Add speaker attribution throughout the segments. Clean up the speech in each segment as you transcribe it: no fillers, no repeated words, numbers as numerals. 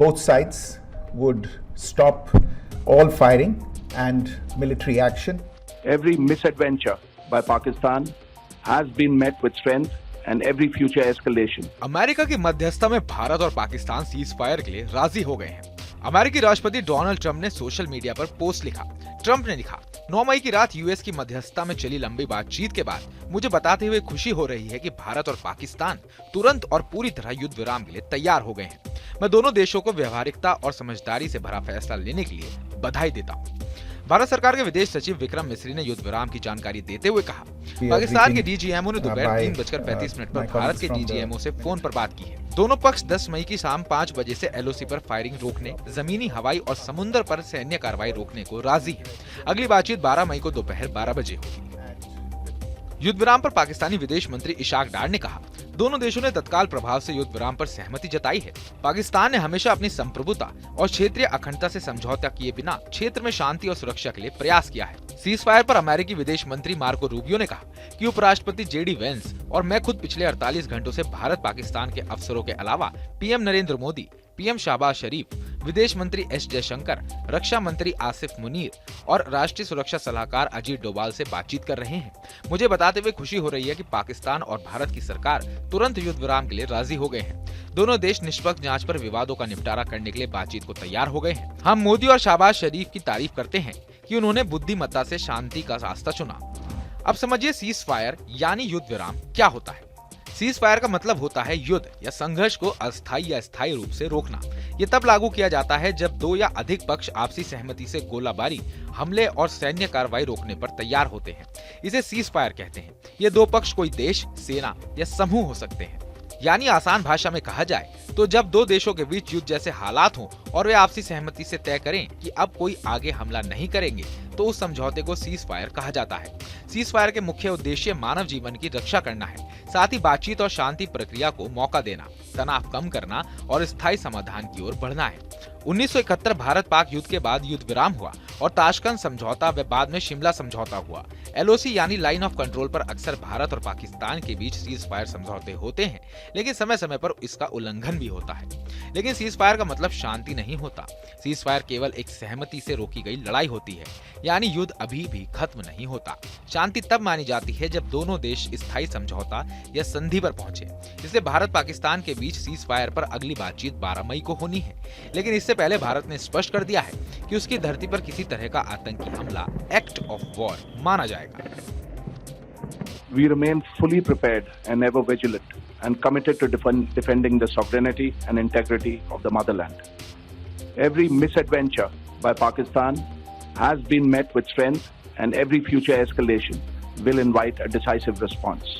Speaker 1: both sides would stop all firing and military action.
Speaker 2: Every misadventure by Pakistan has been met with strength and every future escalation.
Speaker 3: America की मध्यस्थता में भारत और Pakistan cease fire के लिए राजी हो गए हैं। अमेरिकी राष्ट्रपति डोनाल्ड ट्रंप ने सोशल मीडिया पर पोस्ट लिखा। ट्रंप ने लिखा, 9 मई की रात यूएस की मध्यस्थता में चली लंबी बातचीत के बाद मुझे बताते हुए खुशी हो रही है कि भारत और पाकिस्तान तुरंत और पूरी तरह युद्ध विराम के लिए तैयार हो गए हैं। मैं दोनों देशों को व्यवहारिकता और समझदारी से भरा फैसला लेने के लिए बधाई देता हूँ। भारत सरकार के विदेश सचिव विक्रम मिस्री ने युद्ध विराम की जानकारी देते हुए कहा, पाकिस्तान के डीजीएमओ ने दोपहर 3:35 पर भारत के डीजीएमओ से फोन पर बात की है। दोनों पक्ष 10 मई की शाम 5 बजे से एलओसी पर फायरिंग रोकने, जमीनी, हवाई और समुद्र पर सैन्य कार्रवाई रोकने को राजी है। अगली बातचीत 12 मई को दोपहर 12 बजे होगी। युद्ध विराम पर पाकिस्तानी विदेश मंत्री इशाक डार ने कहा, दोनों देशों ने तत्काल प्रभाव से युद्ध विराम पर सहमति जताई है। पाकिस्तान ने हमेशा अपनी संप्रभुता और क्षेत्रीय अखंडता से समझौता किए बिना क्षेत्र में शांति और सुरक्षा के लिए प्रयास किया है। सीज फायर पर अमेरिकी विदेश मंत्री मार्को रूबियो ने कहा कि उपराष्ट्रपति जेडी वेंस और मैं खुद पिछले 48 घंटों से भारत पाकिस्तान के अफसरों के अलावा पीएम नरेंद्र मोदी, पीएम शहबाज शरीफ, विदेश मंत्री एस जयशंकर, रक्षा मंत्री आसिफ मुनीर और राष्ट्रीय सुरक्षा सलाहकार अजीत डोभाल से बातचीत कर रहे हैं। मुझे बताते हुए खुशी हो रही है कि पाकिस्तान और भारत की सरकार तुरंत युद्ध विराम के लिए राजी हो गए हैं। दोनों देश निष्पक्ष जांच पर विवादों का निपटारा करने के लिए बातचीत को तैयार हो गए हैं। हम मोदी और शहबाज शरीफ की तारीफ करते हैं कि उन्होंने बुद्धिमत्ता से शांति का रास्ता चुना। अब समझिए सीज फायर यानी युद्ध विराम क्या होता है। सीज फायर का मतलब होता है युद्ध या संघर्ष को अस्थायी या स्थायी रूप से रोकना। ये तब लागू किया जाता है जब 2 या अधिक पक्ष आपसी सहमति से गोलाबारी, हमले और सैन्य कार्रवाई रोकने पर तैयार होते हैं। इसे सीज फायर कहते हैं। ये 2 पक्ष कोई देश, सेना या समूह हो सकते हैं। यानी आसान भाषा में कहा जाए तो जब 2 देशों के बीच युद्ध जैसे हालात हों और वे आपसी सहमति से तय करें कि अब कोई आगे हमला नहीं करेंगे, तो उस समझौते को सीज फायर कहा जाता है। सीज फायर के मुख्य उद्देश्य मानव जीवन की रक्षा करना है, साथ ही बातचीत और शांति प्रक्रिया को मौका देना, तनाव कम करना और स्थायी समाधान की ओर बढ़ना है। 1971 भारत पाक युद्ध के बाद युद्ध विराम हुआ और ताशकंद समझौता व बाद में शिमला समझौता हुआ। एलओसी यानी लाइन ऑफ कंट्रोल पर अक्सर भारत और पाकिस्तान के बीच सीज फायर समझौते होते हैं, लेकिन समय समय पर इसका उल्लंघन भी होता है। लेकिन सीज फायर का मतलब शांति नहीं होता। सीज फायर केवल एक सहमति से रोकी गई लड़ाई होती है, यानी युद्ध अभी भी खत्म नहीं होता। शांति तब मानी जाती है जब दोनों देश स्थायी समझौता या संधि पर पहुंचे। इसलिए भारत पाकिस्तान के बीच सीज फायर पर अगली बातचीत 12 मई को होनी है। लेकिन इससे पहले भारत ने स्पष्ट कर दिया है कि उसकी धरती पर किसी तरह का आतंकी हमला एक्ट ऑफ वॉर माना जाएगा।
Speaker 2: We remain fully prepared and ever vigilant and committed to defending the sovereignty and integrity of the motherland. Every misadventure by Pakistan has been met with strength and every future escalation will invite a decisive response.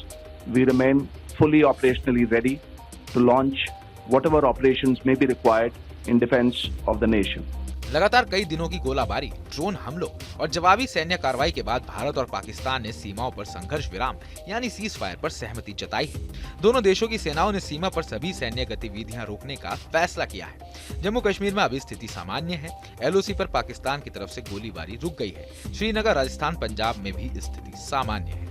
Speaker 2: We remain fully operationally ready to launch whatever operations may be required in defense of the nation.
Speaker 3: लगातार कई दिनों की गोलाबारी, drone हमलों और जवाबी सैन्य कार्रवाई के बाद भारत और पाकिस्तान ने सीमाओं पर संघर्ष विराम यानी सीज फायर पर सहमति जताई है। दोनों देशों की सेनाओं ने सीमा पर सभी सैन्य गतिविधियां रोकने का फैसला किया है। जम्मू कश्मीर में अभी स्थिति सामान्य है। एलओसी पर पाकिस्तान की तरफ से गोलीबारी रुक गई है। श्रीनगर, राजस्थान, पंजाब में भी स्थिति सामान्य है।